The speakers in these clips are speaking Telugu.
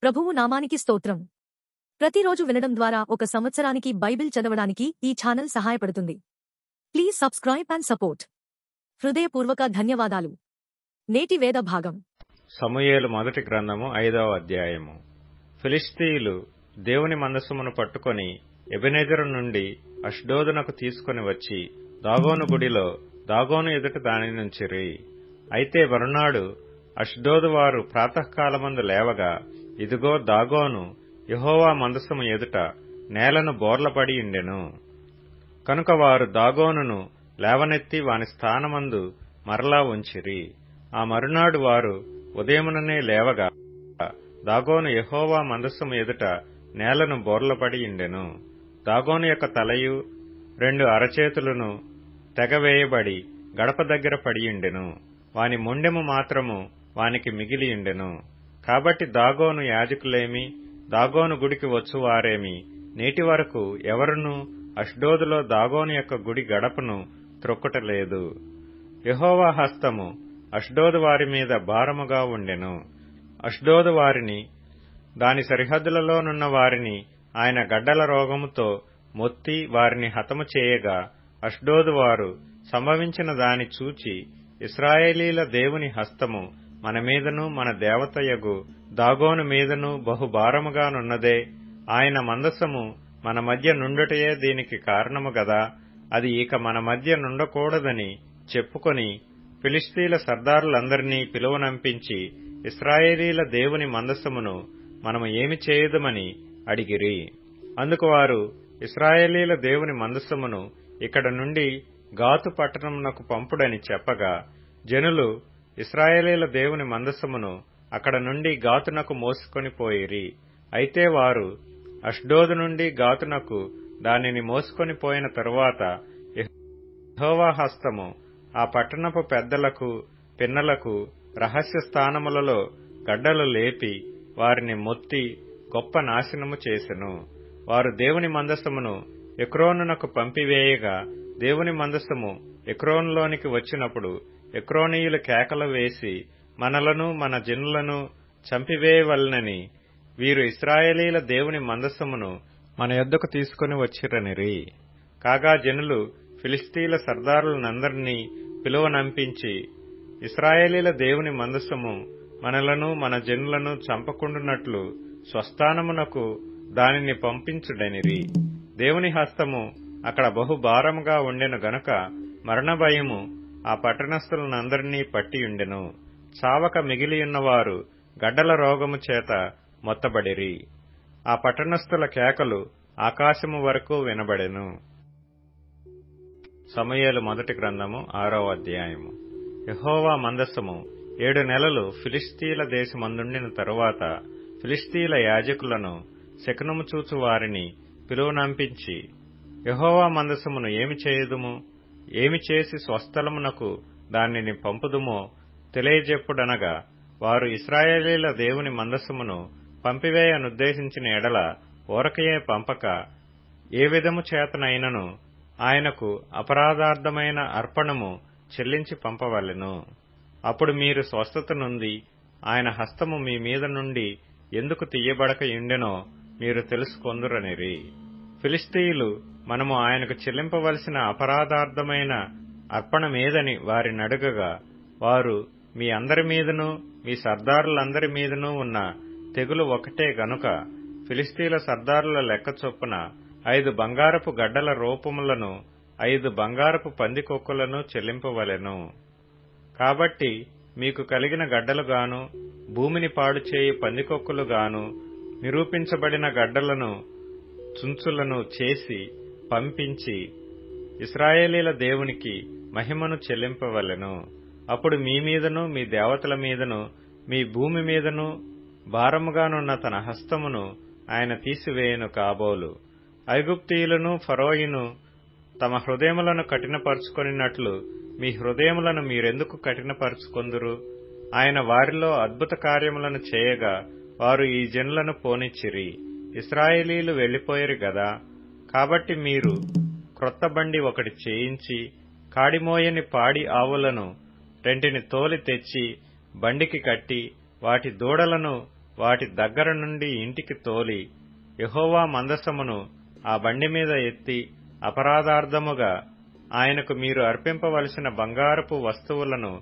ప్రభువు నామానికి స్తోత్రం. ప్రతిరోజు వినడం ద్వారా ఒక సంవత్సరానికి బైబిల్ చదవడానికి ఈ ఛానల్ సహాయపడుతుంది. Please subscribe and support. హృదయపూర్వక ధన్యవాదాలు. నేటి వేద భాగం సమూయేలు మొదటి గ్రంథము 5వ అధ్యాయము. ఫిలిష్తీయులు దేవుని మందసమును పట్టుకొని ఎబెనెజరు నుండి అష్డోదునకు తీసుకుని వచ్చి దాగోను గుడిలో దాగోను ఎదుట దానినుంచిరి. అయితే మరునాడు అష్డోదు వారు ప్రాతఃకాలమందు లేవగా, ఇదిగో దాగోను యెహోవా మందసము ఎదుట నేలను బోర్లపడి ఉండెను. కనుక వారు దాగోనును లేవనెత్తి వాని స్థానమందు మరలా ఉంచిరి. ఆ మరునాడు వారు ఉదయముననే లేవగా, దాగోను యెహోవా మందసము ఎదుట నేలను బోర్లపడి ఉండెను. దాగోను యొక్క తలయు 2 అరచేతులను తెగవేయబడి గడప దగ్గర పడియుండెను. వాని మొండెము మాత్రము వానికి మిగిలియుండెను. కాబట్టి దాగోను యాజకులేమి, దాగోను గుడికి వచ్చువారేమి నేటి వరకు ఎవరునూ అష్డోదులో దాగోను యొక్క గుడి గడపను త్రొక్కుటలేదు. యెహోవా హస్తము అష్డోదు వారి మీద భారముగా ఉండెను. అష్డోదు వారిని, దాని సరిహద్దులలోనున్న వారిని ఆయన గడ్డల రోగముతో మొత్తి వారిని హతము చేయగా, అష్డోదు వారు సంభవించిన దాని చూచి, ఇశ్రాయేలీల దేవుని హస్తము మన మీదను మన దేవతయగు దాగోను మీదను బహుభారముగానున్నదే. ఆయన మందసము మన మధ్య నుండుటయే దీనికి కారణము గదా. అది ఇక మన మధ్య నుండకూడదని చెప్పుకొని ఫిలిష్తీయుల సర్దారులందరినీ పిలువనంపించి, ఇశ్రాయేలీల దేవుని మందసమును మనము ఏమి చేయుదుమని అడిగిరి. అందుకు వారు, ఇశ్రాయేలీల దేవుని మందసమును ఇక్కడ నుండి గాతు పట్టణమునకు పంపుడని చెప్పగా, జనులు ఇశ్రాయేలీల దేవుని మందసమును అక్కడ నుండి గాతునకు మోసుకొని పోయిరి. అయితే వారు అష్డోదు నుండి గాతునకు దానిని మోసుకొని పోయిన తరువాత యెహోవా హస్తము ఆ పట్టణపు పెద్దలకు పిన్నలకు రహస్య స్థానములలో గడ్డలు లేపి వారిని మొత్తి గొప్ప నాశనము చేసెను. వారు దేవుని మందసమును ఎక్రోనునకు పంపివేయగా, దేవుని మందసము ఎక్రోనులోనికి వచ్చినప్పుడు ఎక్రోనీయులు కేకలు వేసి, మనలను మన జనులను చంపివేయవలనని వీరు ఇశ్రాయేలీల దేవుని మందసమును మన యొద్దకు తీసుకుని వచ్చిరనిరి. కాగా జనులు ఫిలిష్తీయుల సర్దారులందరినీ పిలువనంపించి, ఇశ్రాయేలీల దేవుని మందసము మనలను మన జనులను చంపకుండునట్లు స్వస్థానమునకు దానిని పంపించుడనిరి. దేవుని హస్తము అక్కడ బహుభారముగా ఉండెను గనుక మరణభయము ఆ పట్టణస్థులందరినీ పట్టియుండెను. చావక మిగిలియున్నవారు గడ్డల రోగము చేత మొత్తబడిరి. ఆ పట్టణస్థుల కేకలు ఆకాశము వరకు వినబడెను. సమూయేలు మొదటి గ్రంథము 6వ అధ్యాయము. యెహోవా మందసము 7 నెలలు ఫిలిష్తీయుల దేశమందుండిన తరువాత ఫిలిష్తీయుల యాజకులను శకునము చూచు వారిని పిలువనంపించి, యెహోవా మందసమును ఏమి చేయుదుము, ఏమి చేసి స్వస్థలమునకు దానిని పంపుదుమో తెలియజెప్పుడనగా, వారు ఇశ్రాయేలీల దేవుని మందసమును పంపివేయనుద్దేశించిన ఎడల ఊరకయే పంపక, ఏ విధము చేతనైనను ఆయనకు అపరాధార్థమైన అర్పణము చెల్లించి పంపవలెను. అప్పుడు మీరు స్వస్థత నొంది ఆయన హస్తము మీ మీద నుండి ఎందుకు తీయబడక యుండెనో మీరు తెలుసుకొందురనిరి. ఫిలిష్తీయులు, మనము ఆయనకు చెల్లింపవలసిన అపరాధార్థమైన అర్పణమేదని వారినడుగగా, వారు, మీ అందరి మీదనూ మీ సర్దారులందరి మీదనూ ఉన్న తెగులు ఒకటే గనుక ఫిలిష్తీయుల సర్దారుల లెక్క చొప్పున 5 బంగారపు గడ్డల రూపములను 5 బంగారపు పందికొక్కులను చెల్లింపవలెను. కాబట్టి మీకు కలిగిన గడ్డలుగాను భూమిని పాడుచేయి పందికొక్కులుగాను నిరూపించబడిన గడ్డలను చుంచులను చేసి పంపించి ఇశ్రాయేలీల దేవునికి మహిమను చెల్లింపవలెను. అప్పుడు మీ మీదను మీ దేవతల మీదను మీ భూమి మీదను భారముగానున్న తన హస్తమును ఆయన తీసివేయను కాబోలు. ఐగుప్తీయులను ఫరోయును తమ హృదయములను కఠినపరుచుకొనినట్లు మీ హృదయములను మీరెందుకు కఠినపరుచుకొందురు? ఆయన వారిలో అద్భుత కార్యములను చేయగా వారు ఈ జనులను పోనిచ్చిరి. ఇశ్రాయేలీలు వెళ్లిపోయిరు గదా. కాబట్టి మీరు క్రొత్త బండి ఒకటి చేయించి కాడిమోయని పాడి ఆవులను 2 తోలి తెచ్చి బండికి కట్టి వాటి దూడలను వాటి దగ్గర నుండి ఇంటికి తోలి యెహోవా మందసమును ఆ బండి మీద ఎత్తి అపరాధార్థముగా ఆయనకు మీరు అర్పింపవలసిన బంగారపు వస్తువులను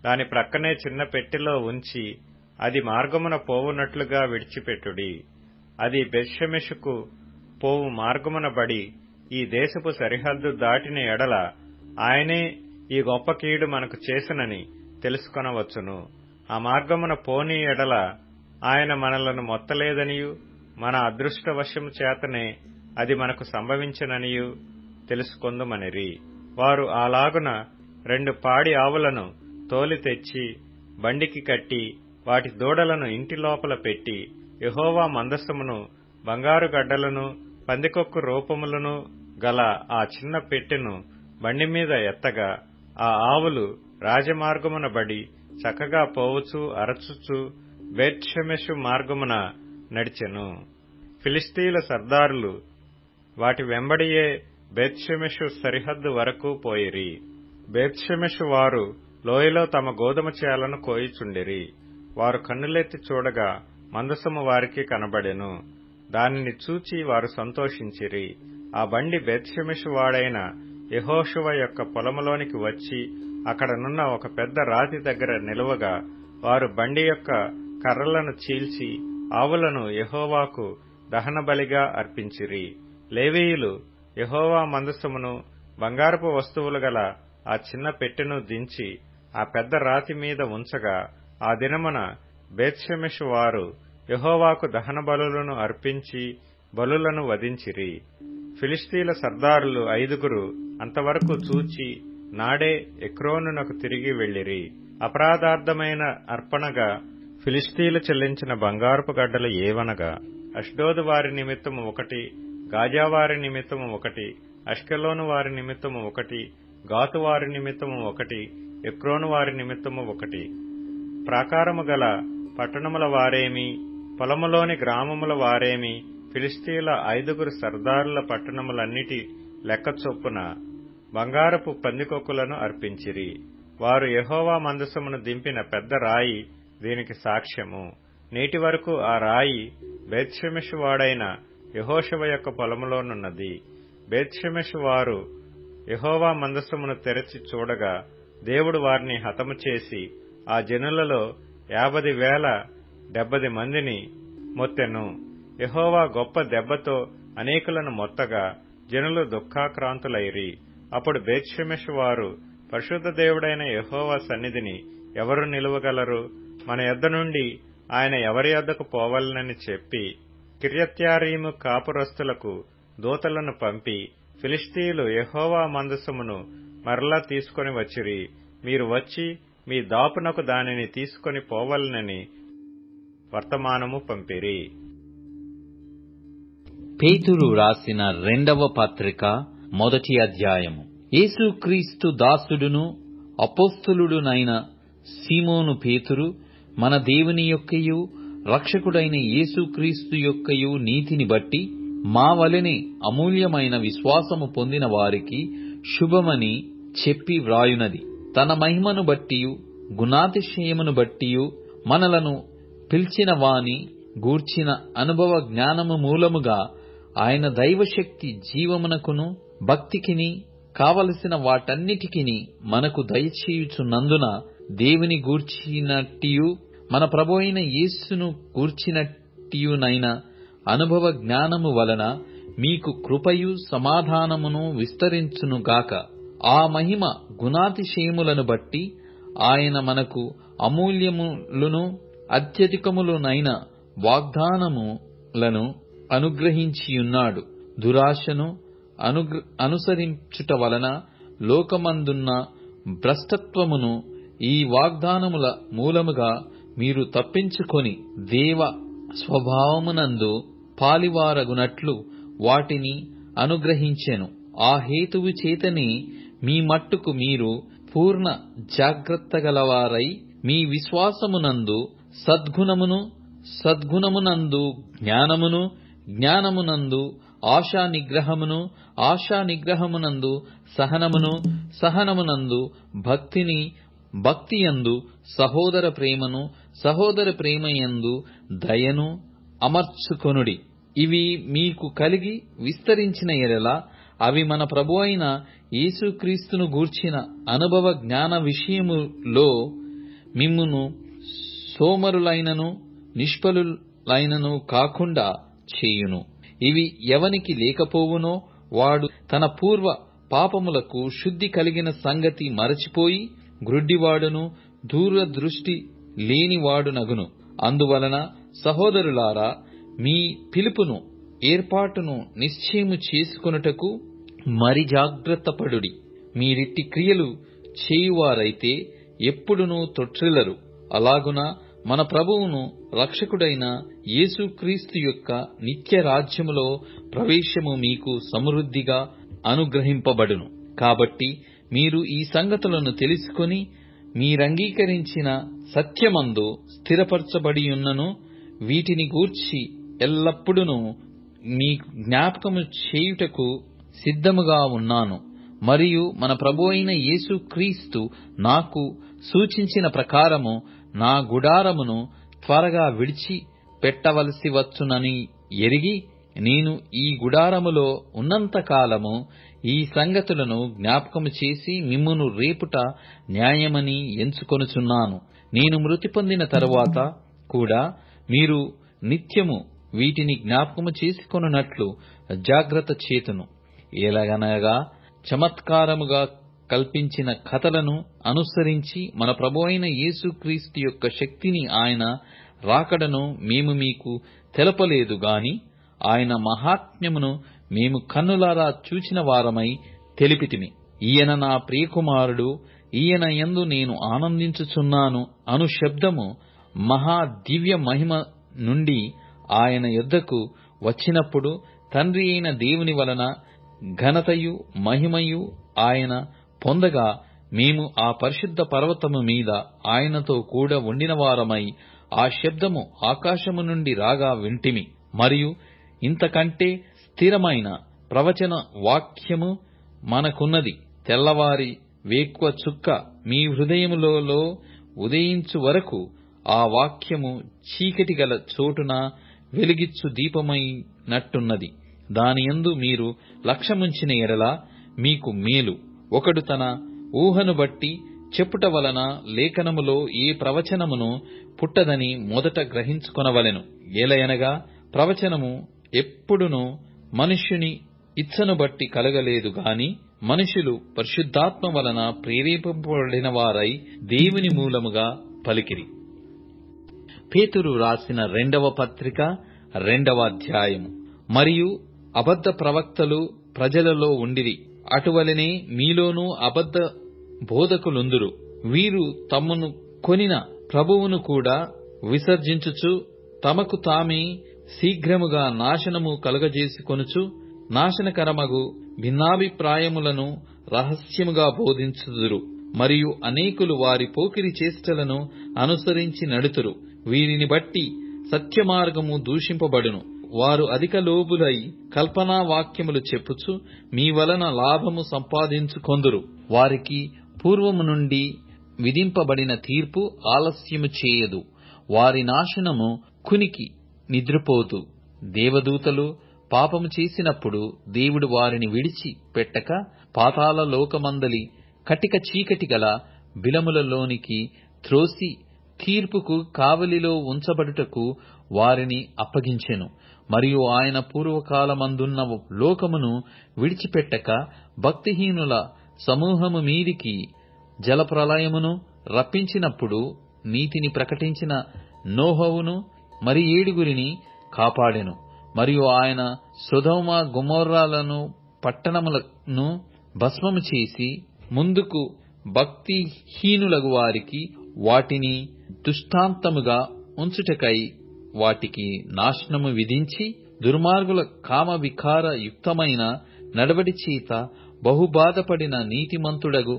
దాని ప్రక్కనే చిన్న పెట్టెలో ఉంచి అది మార్గమున పోవునట్లుగా విడిచిపెట్టుడి. అది బెత్షెమెషుకు పోవు మార్గమున బడి ఈ దేశపు సరిహద్దు దాటిన ఎడల ఆయనే ఈ గొప్ప కీడు మనకు చేసినని తెలుసుకొనవచ్చును. ఆ మార్గమున పోని ఎడల ఆయన మనలను మొత్తలేదనియు మన అదృష్టవశము చేతనే అది మనకు సంభవించిననియు తెలుసుకొందుమనిరి. వారు అలాగున 2 పాడి ఆవులను తోలి తెచ్చి బండికి కట్టి వాటి దూడలను ఇంటి లోపల పెట్టి యెహోవా మందసమును బంగారు గడ్డలను పందికొక్కు రూపములను గల ఆ చిన్న పెట్టెను బండి మీద ఎత్తగా ఆ ఆవులు రాజమార్గమున బడి చక్కగా పోవచ్చు అరచుచు బేత్షెమెషు మార్గమున నడిచెను. ఫిలిష్తీయుల సర్దారులు వాటి వెంబడియే బేత్షెమెషు సరిహద్దు వరకు పోయిరి. బేత్షెమెషు వారు లోయలో తమ గోధుమ చేలను కోయిచుండిరి. వారు కన్నులెత్తి చూడగా మందసము వారికి కనబడెను. దానిని చూచి వారు సంతోషించిరి. ఆ బండి బేత్షెమెషు వాడైన యెహోషువ యొక్క పొలములోనికి వచ్చి అక్కడనున్న ఒక పెద్ద రాతి దగ్గర నిలువగా వారు బండి యొక్క కర్రలను చీల్చి ఆవులను యెహోవాకు దహనబలిగా అర్పించిరి. లేవీయులు యెహోవా మందసమును బంగారపు వస్తువులు గల ఆ చిన్న పెట్టెను దించి ఆ పెద్ద రాతి మీద ఉంచగా ఆ దినమున బేత్షెమెషు వారు యెహోవాకు దహన బలులను అర్పించి బలులను వధించిరి. ఫిలిష్తీయుల సర్దారులు 5 అంతవరకు చూచి నాడే ఎక్రోనునకు తిరిగి వెళ్లిరి. అపరాధార్థమైన అర్పణగా ఫిలిష్తీయులు చెల్లించిన బంగారపు గడ్డలు ఏవనగా అష్డోదు వారి నిమిత్తము 1, గాజా వారి నిమిత్తము 1, అష్కెలోను వారి నిమిత్తము 1, గాతు వారి నిమిత్తము 1, ఎక్రోను వారి నిమిత్తము 1. ప్రాకారము గల పట్టణముల వారేమి పొలములోని గ్రామముల వారేమి ఫిలిష్తీయుల 5 సర్దారుల పట్టణములన్నిటి లెక్క చొప్పున బంగారపు పందికొక్కులను అర్పించిరి. వారు యెహోవా మందసమును దింపిన పెద్ద రాయి దీనికి సాక్ష్యము. నేటి వరకు ఆ రాయి బేత్షెమెషు వాడైన యెహోషువ యొక్క పొలములోనున్నది. బేత్షెమెషు వారు యెహోవా మందసమును తెరచి చూడగా దేవుడు వారిని హతము చేసి ఆ జనులలో 50,070 మందిని మొత్తెను. యెహోవా గొప్ప దెబ్బతో అనేకులను మొత్తగా జనులు దుఃఖాక్రాంతులైరి. అప్పుడు బేత్షెమెషు వారు పరిశుద్ధ దేవుడైన యెహోవా సన్నిధిని ఎవరు నిలువగలరు? మన యొద్ద నుండి ఆయన ఎవరి యొద్దకు పోవాలనని చెప్పి కిర్యత్యారీము కాపురస్తులకు దూతలను పంపి ఫిలిష్తీయులు యెహోవా మందసమును మరలా తీసుకొని వచ్చిరి. మీరు వచ్చి మీ దాపునకు దానిని తీసుకొని పోవాలనని వర్తమానము పంపిరి. పేతురు రాసిన 2వ పత్రిక 1వ అధ్యాయము. యేసుక్రీస్తు దాసుడును అపోస్తలుడునైన సీమోను పేతురు మన దేవుని యొక్కయు రక్షకుడైన యేసుక్రీస్తు యొక్కయు నీతిని బట్టి మా వలెనే అమూల్యమైన విశ్వాసము పొందిన వారికి శుభమని చెప్పి వ్రాయునది. తన మహిమను బట్టియు గుణాతిశయమును బట్టియు మనలను పిలిచిన వాని గూర్చిన అనుభవ జ్ఞానము మూలముగా ఆయన దైవశక్తి జీవమునకును భక్తికిని కావలసిన వాటన్నిటికిని మనకు దయచేయుచున్నందున దేవుని గూర్చినట్టియు మన ప్రభువైన యేసును గూర్చినట్టియునైన అనుభవ జ్ఞానము వలన మీకు కృపయు సమాధానమును విస్తరించునుగాక. ఆ మహిమ గుణాతిశయములను బట్టి ఆయన మనకు అమూల్యములను అత్యధికములునైన వాగ్దానములను అనుగ్రహించియున్నాడు. దురాశను అనుసరించుట వలన లోకమందున్న భ్రష్టత్వమును ఈ వాగ్దానముల మూలముగా మీరు తప్పించుకొని దేవ స్వభావమునందు పాలివారగునట్లు వాటిని అనుగ్రహించెను. ఆ హేతువు చేతనే మీ మట్టుకు మీరు పూర్ణ జాగ్రత్తగలవారై మీ విశ్వాసమునందు సద్గుణమును, సద్గుణమునందు జ్ఞానమును, జ్ఞానమునందు ఆశా నిగ్రహమును, ఆశా నిగ్రహమునందు సహనమును, సహనమునందు భక్తిని, భక్తియందు సహోదర ప్రేమను, సహోదర ప్రేమయందు దయను అమర్చుకొనుడి. ఇవి మీకు కలిగి విస్తరించిన ఎడల అవి మన ప్రభువైన యేసుక్రీస్తును గూర్చిన అనుభవ జ్ఞాన విషయములో మిమ్మును సోమరులైనను నిష్ఫలులైనను కాకుండా చేయును. ఇవి ఎవనికి లేకపోవునో వాడు తన పూర్వ పాపములకు శుద్ధి కలిగిన సంగతి మరచిపోయి గ్రుడ్డివాడును దూరదృష్టి లేనివాడునగును. అందువలన సహోదరులారా, మీ పిలుపును ఏర్పాటును నిశ్చయము చేసుకొనుటకు మరి జాగ్రత్తపడుడి. మీరిట్టి క్రియలు చేయువారైతే ఎప్పుడునూ తొట్రిల్లరు. అలాగున మన ప్రభువును రక్షకుడైన యేసుక్రీస్తు యొక్క నిత్య రాజ్యములో ప్రవేశము మీకు సమృద్ధిగా అనుగ్రహింపబడును. కాబట్టి మీరు ఈ సంగతులను తెలుసుకొని మీరంగీకరించిన సత్యమందు స్థిరపరచబడియున్నను వీటిని గూర్చి ఎల్లప్పుడూ మీకు జ్ఞాపకము చేయుటకు సిద్ధముగా ఉన్నాను. మరియు మన ప్రభువైన యేసుక్రీస్తు నాకు సూచించిన ప్రకారము నా గుడారమును త్వరగా విడిచి పెట్టవలసి వచ్చునని ఎరిగి నేను ఈ గుడారములో ఉన్నంతకాలము ఈ సంగతులను జ్ఞాపకము చేసి మిమ్మును రేపుట న్యాయమని ఎంచుకొనుచున్నాను. నేను మృతి పొందిన తరువాత కూడా మీరు నిత్యము వీటిని జ్ఞాపకము చేసుకొనున్నట్లు జాగ్రత్త చేతును. ఎలాగనగా చమత్కారముగా కల్పించిన కథలను అనుసరించి మన ప్రభువైన యేసుక్రీస్తు యొక్క శక్తిని, ఆయన రాకడను మేము మీకు తెలపలేదు గాని ఆయన మహాత్మ్యమును మేము కన్నులారా చూచిన వారమై తెలిపితిమి. ఈయన నా ప్రియకుమారుడు, ఈయన యందు నేను ఆనందించుచున్నాను అను శబ్దము మహా దివ్య మహిమ నుండి ఆయన యొద్దకు వచ్చినప్పుడు తండ్రి అయిన దేవుని వలన ఘనతయు మహిమయు ఆయన పొందగా మేము ఆ పరిశుద్ధ పర్వతము మీద ఆయనతో కూడా ఉండిన వారమై ఆ శబ్దము ఆకాశము నుండి రాగా వింటిమి. మరియు ఇంతకంటే స్థిరమైన ప్రవచన వాక్యము మనకున్నది. తెల్లవారి వేకువ చుక్క మీ హృదయములలో ఉదయించు వరకు ఆ వాక్యము చీకటి గల చోటున వెలిగిచ్చు దీపమైనట్టున్నది. దానియందు మీరు లక్ష్యముంచిన ఎడల మీకు మేలు. ఒకడు తన ఊహను బట్టి చెప్పుట వలన లేఖనములో ఏ ప్రవచనమును పుట్టదని మొదట గ్రహించుకొనవలెను. ఏలయనగా ప్రవచనము ఎప్పుడునూ మనుష్యుని ఇచ్చను బట్టి కలగలేదు గాని మనుషులు పరిశుద్ధాత్మ వలన ప్రేరేపింపబడిన వారై దేవుని మూలముగా పలికిరి. పేతురు రాసిన 2వ పత్రిక 2వ అధ్యాయము. మరియు అబద్ధ ప్రవక్తలు ప్రజలలో ఉండిరి, అటువలనే మీలోనూ అబద్ధ బోధకులుందురు. వీరు తమను కొనిన ప్రభువును కూడా విసర్జించుచు తమకు తామే శీఘ్రముగా నాశనము కలుగజేసుకొనుచు నాశనకరమగు భిన్నాభిప్రాయములను రహస్యముగా బోధించుదురు. మరియు అనేకులు వారి పోకిరి చేష్టలను అనుసరించి నడుతురు. వీరిని బట్టి సత్యమార్గము దూషింపబడును. వారు అధిక లోబులై కల్పనా వాక్యములు చెప్పుచు మీ వలన లాభము సంపాదించుకొందురు. వారికి పూర్వము నుండి విధింపబడిన తీర్పు ఆలస్యము చేయదు. వారి నాశనము కునికి నిద్రపోతు. దేవదూతలు పాపము చేసినప్పుడు దేవుడు వారిని విడిచి పెట్టక పాతాళ లోకమందలి కటిక చీకటి గల బిలములలోనికి త్రోసి తీర్పుకు కావలిలో ఉంచబడుటకు వారిని అప్పగించెను. మరియు ఆయన పూర్వకాలమందున్న లోకమును విడిచిపెట్టక భక్తిహీనుల సమూహము మీదికి జలప్రళయమును రప్పించినప్పుడు నీతిని ప్రకటించిన నోహవును మరి 7 కాపాడెను. మరియు ఆయన సొదొమ గొమొర్రాలను పట్టణములను భస్మము చేసి ముందుకు భక్తిహీనులగు వారికి వాటిని దృష్టాంతముగా ఉంచుటకై వాటికి నాశనము విధించి దుర్మార్గుల కామ వికార యుక్తమైన నడవడి చేత బహుబాధపడిన నీతిమంతుడగు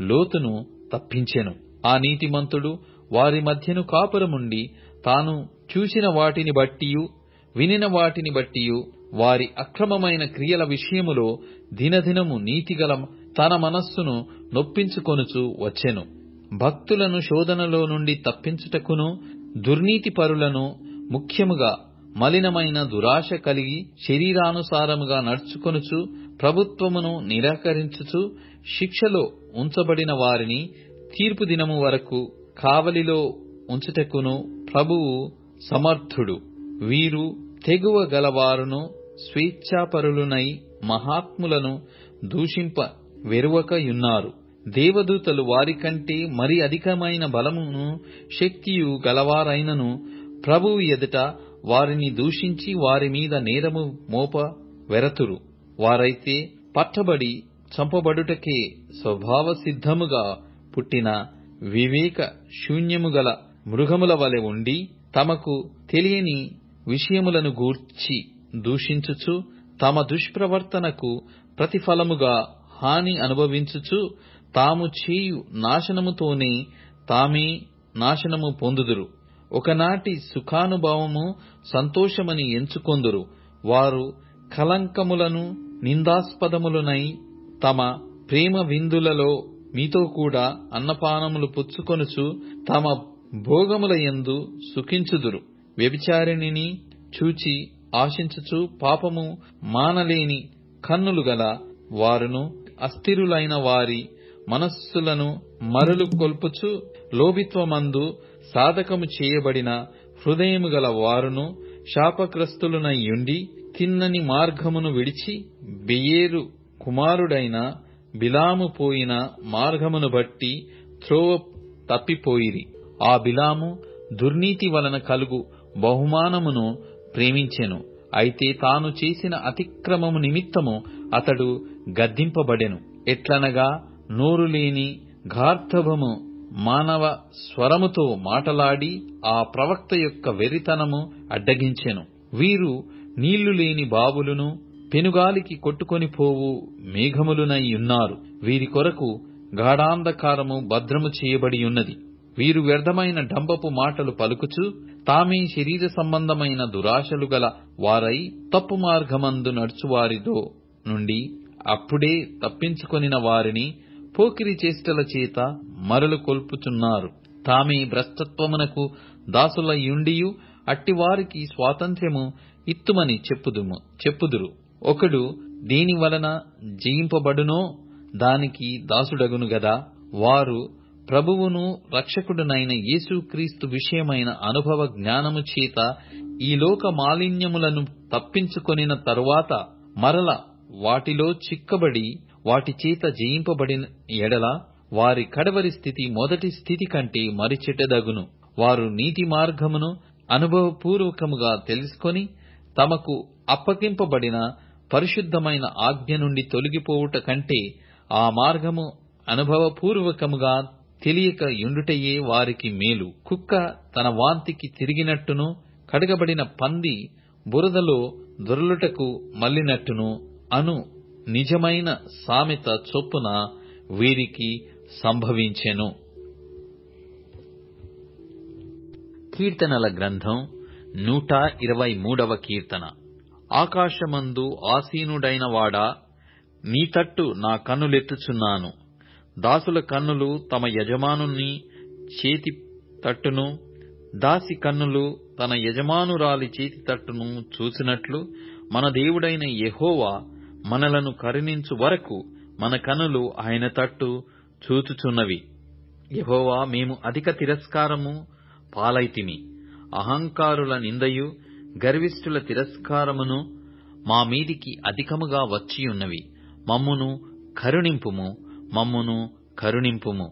లోతును తప్పించెను. ఆ నీతిమంతుడు వారి మధ్యను కాపురముండి తాను చూసిన వాటిని బట్టియు వినిన వాటిని బట్టియు వారి అక్రమమైన క్రియల విషయములో దినదినము నీతిగల తన మనస్సును నొప్పించుకొనుచు వచ్చెను. భక్తులను శోధనలో నుండి తప్పించుటకును దుర్నీతి పరులను, ముఖ్యముగా మలినమైన దురాశ కలిగి శరీరానుసారముగా నడుచుకొనుచు ప్రభుత్వమును నిరాకరించుచు శిక్షలో ఉంచబడిన వారిని తీర్పు దినము వరకు కావలిలో ఉంచుటకును ప్రభువు సమర్థుడు. వీరు తెగువ గలవారును స్వేచ్ఛాపరులునై మహాత్ములను దూషింప వెరువకయున్నారు. దేవదూతలు వారికంటే మరి అధికమైన బలమును శక్తియు గలవారైనను ప్రభువు ఎదుట వారిని దూషించి వారి మీద నేరము మోప వెరతురు. వారైతే పట్టబడి చంపబడుటకే స్వభావ సిద్ధముగా పుట్టిన వివేక శూన్యము గల మృగముల వలె ఉండి తమకు తెలియని విషయములను గూర్చి దూషించుచు తమ దుష్ప్రవర్తనకు ప్రతిఫలముగా హాని అనుభవించుచు తాము చేయు నాశనముతోనే తామే నాశనము పొందుదురు. ఒకనాటి సుఖానుభవము సంతోషమని ఎంచుకొందురు. వారు కలంకములను నిందాస్పదములనై తమ ప్రేమ విందులలో మీతో కూడా అన్నపానములు పుచ్చుకొనుచు తమ భోగముల యందు సుఖించుదురు. వ్యభిచారిణిని చూచి ఆశించుచు పాపము మానలేని కన్నులు గల వారును, అస్థిరులైన వారి మనస్సులను మరలు కొల్పుచు లోభిత్వమందు సాధకము చేయబడిన హృదయము గల వారును శాపగ్రస్తులనయ్యుండి తిన్నని మార్గమును విడిచి బెయేరు కుమారుడైన బిలాము పోయిన మార్గమును బట్టి త్రోవ తప్పిపోయిరి. ఆ బిలాము దుర్నీతి వలన కలుగు బహుమానమును ప్రేమించెను. అయితే తాను చేసిన అతిక్రమము నిమిత్తము అతడు గద్దింపబడెను. ఎట్లనగా నోరు లేని గార్ధబము మానవ స్వరముతో మాటలాడి ఆ ప్రవక్త యొక్క వెరితనము అడ్డగించెను. వీరు నీళ్లు లేని బావులును పెనుగాలికి కొట్టుకొని పోవు మేఘములునై ఉన్నారు. వీరి కొరకు గాఢాంధకారము భద్రము చేయబడి ఉన్నది. వీరు వ్యర్థమైన డంబపు మాటలు పలుకుచు తామే శరీర సంబంధమైన దురాశలు గల వారై తప్పు మార్గమందు నడుచువారితో నుండి అప్పుడే తప్పించుకొనిన వారిని పోకిరి చేష్టల చేత మరలు కొల్పుచున్నారు. తామే భ్రష్టత్వమునకు దాసులయుండియు అట్టివారికి స్వాతంత్ర్యము ఇత్తుమని చెప్పుదురు. ఒకడు దేని వలన జయింపబడునో దానికి దాసుడగును గదా. వారు ప్రభువును రక్షకుడునైన యేసుక్రీస్తు విషయమైన అనుభవ జ్ఞానము చేత ఈ లోక మాలిన్యములను తప్పించుకొనిన తరువాత మరల వాటిలో చిక్కబడి వాటి చేత జయింపబడిన ఎడల వారి కడవరి స్థితి మొదటి స్థితి కంటే మరి చెడ్డదగును. వారు నీతి మార్గమును అనుభవపూర్వకముగా తెలుసుకొని తమకు అప్పగింపబడిన పరిశుద్ధమైన ఆజ్ఞ నుండి తొలగిపోవుట కంటే ఆ మార్గము అనుభవపూర్వకముగా తెలియక యుండుటయే వారికి మేలు. కుక్క తన వాంతికి తిరిగినట్టును కడగబడిన పంది బురదలో దొర్లుటకు మళ్ళినట్టును అను నిజమైన సామెత చొప్పున వీరికి సంభవించెను. కీర్తనల గ్రంథం 123వ కీర్తన. ఆకాశమందు ఆసీనుడైన వాడా, నీ తట్టు నా కన్నులెత్తుచున్నాను. దాసుల కన్నులు తమ యజమానుని చేతి తట్టును, దాసి కన్నులు తన యజమానురాలి చేతి తట్టును చూసినట్లు మన దేవుడైన యెహోవా మనలను కరుణించు వరకు మన కన్నులు ఆయన తట్టు చూచుచున్నవి. యెహోవా, మేము అధిక తిరస్కారము పాలైతిమి. అహంకారుల నిందయు గర్విష్ఠుల తిరస్కారమును మా మీదికి అధికముగా వచ్చియున్నవి. మమ్మును కరుణింపుము, మమ్మును కరుణింపుము.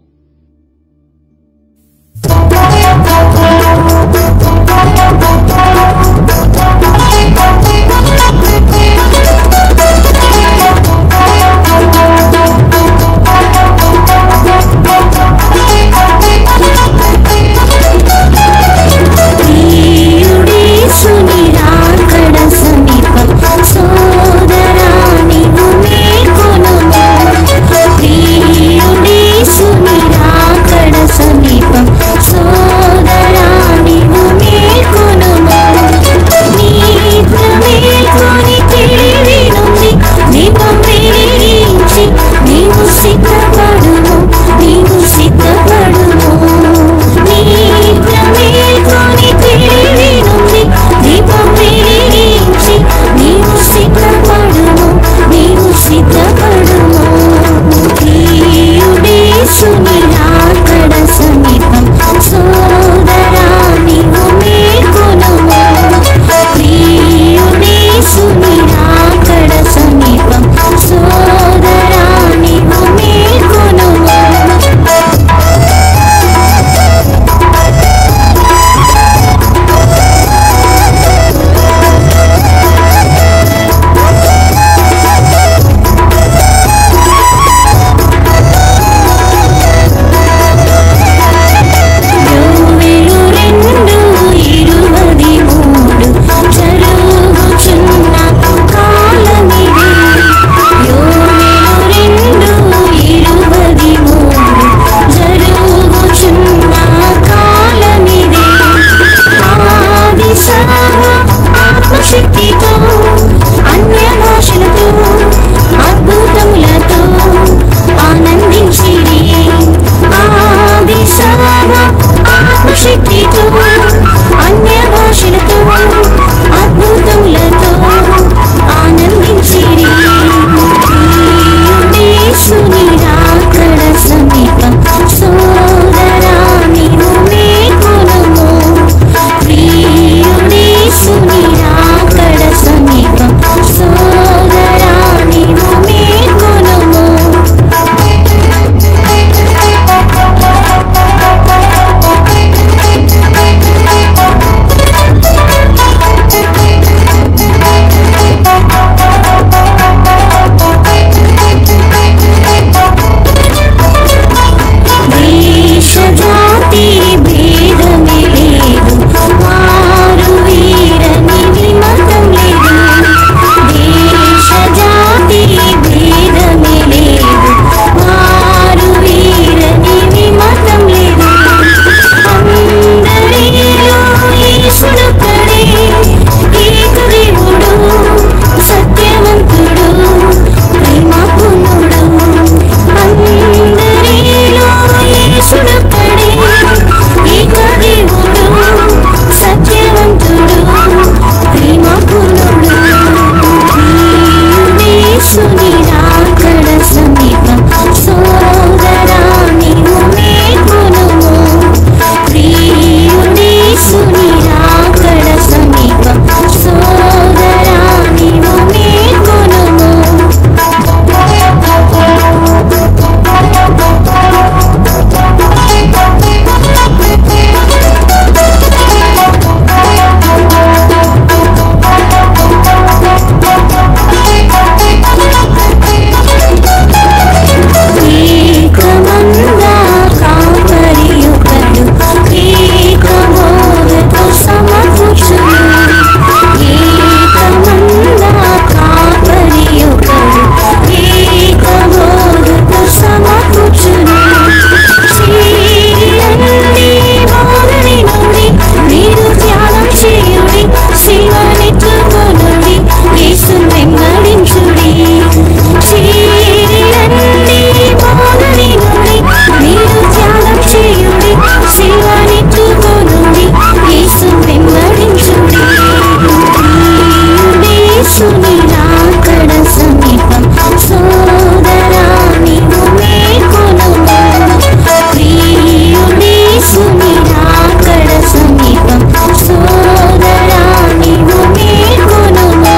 సుని శక్తితో అన్య భాషలతో అద్భుతములతో ఆనందించిరి. ఆది సభ ఆత్మశక్తితో అన్య భాషలతో అద్భుతములతో ఆనందించిరి. యేసుని రాకడ సమీపం సోదరా నీవు మేల్కొనుము. యేసుని రాకడ సమీపం సోదరా నీవు మేల్కొనుము. దేశ జాతి భేదమే లేదు, వారు వీరని విమతం లేదు. దేశ జాతి భేదమే లేదు, వారు వీరని విమతం లేదు. అందరిలో యేసుడొక్కడే, ఏకదేవుడు, సత్యవంతుడు, ప్రేమపూర్ణుడు. అందరిలో యేసుడొక్కడే, ఏకదేవుడు, సత్యవంతుడు, ప్రేమపూర్ణుడు. యేసుని రాకడ సమీపం సోదరా నీవు మేల్కొనుము. యేసుని రాకడ సమీపం సోదరా నీవు మేల్కొనుము. ఏకమంగా కాపరియొకడు, ఏకబోధతో సమకూర్చును. ఏకమంగా కాపరియొకడు, ఏకబోధతో సమకూర్చును. చేయండి బోధని నుండి, మీరు ధ్యానం చేయుడి, శివనెత్తుకొనుడి, యేసు వెంబడించుడి. చేయండి బోధని నుండి, మీరు ధ్యానం చేయుడి, శివనెత్తుకొనుడి, యేసు వెంబడించుడి. యేసుని రాకడ సమీపం సోదరా నీవు మేల్కొనుము. యేసుని రాకడ సమీపం సోదరా నీవు మేల్కొనుము.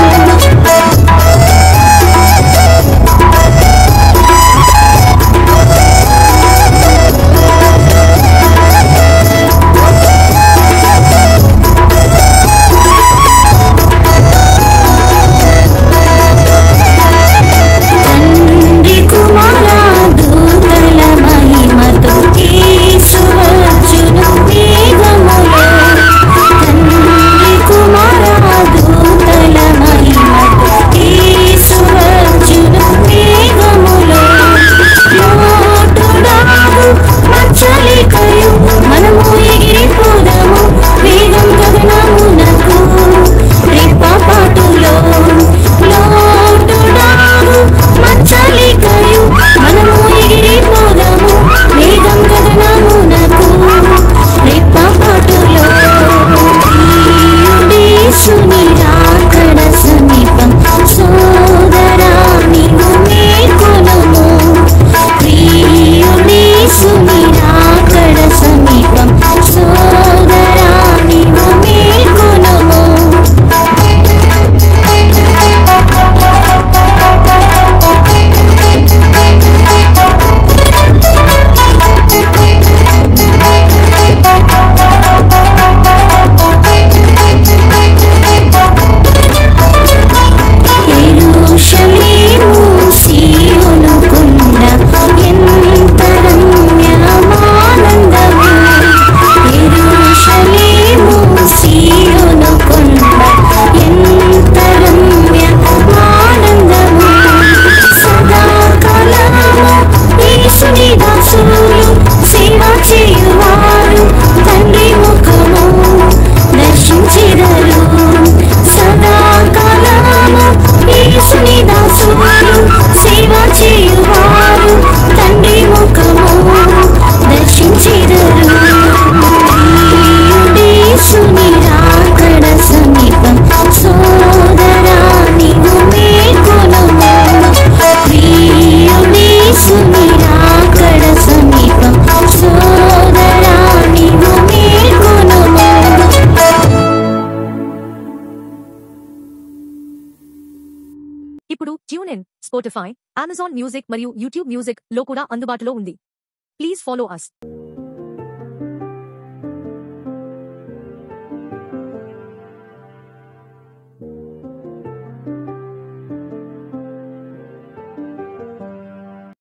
స్పాటిఫై, అమెజాన్ మ్యూజిక్ మరియు యూట్యూబ్ మ్యూజిక్ లో కూడా అందుబాటులో ఉంది. Please follow us.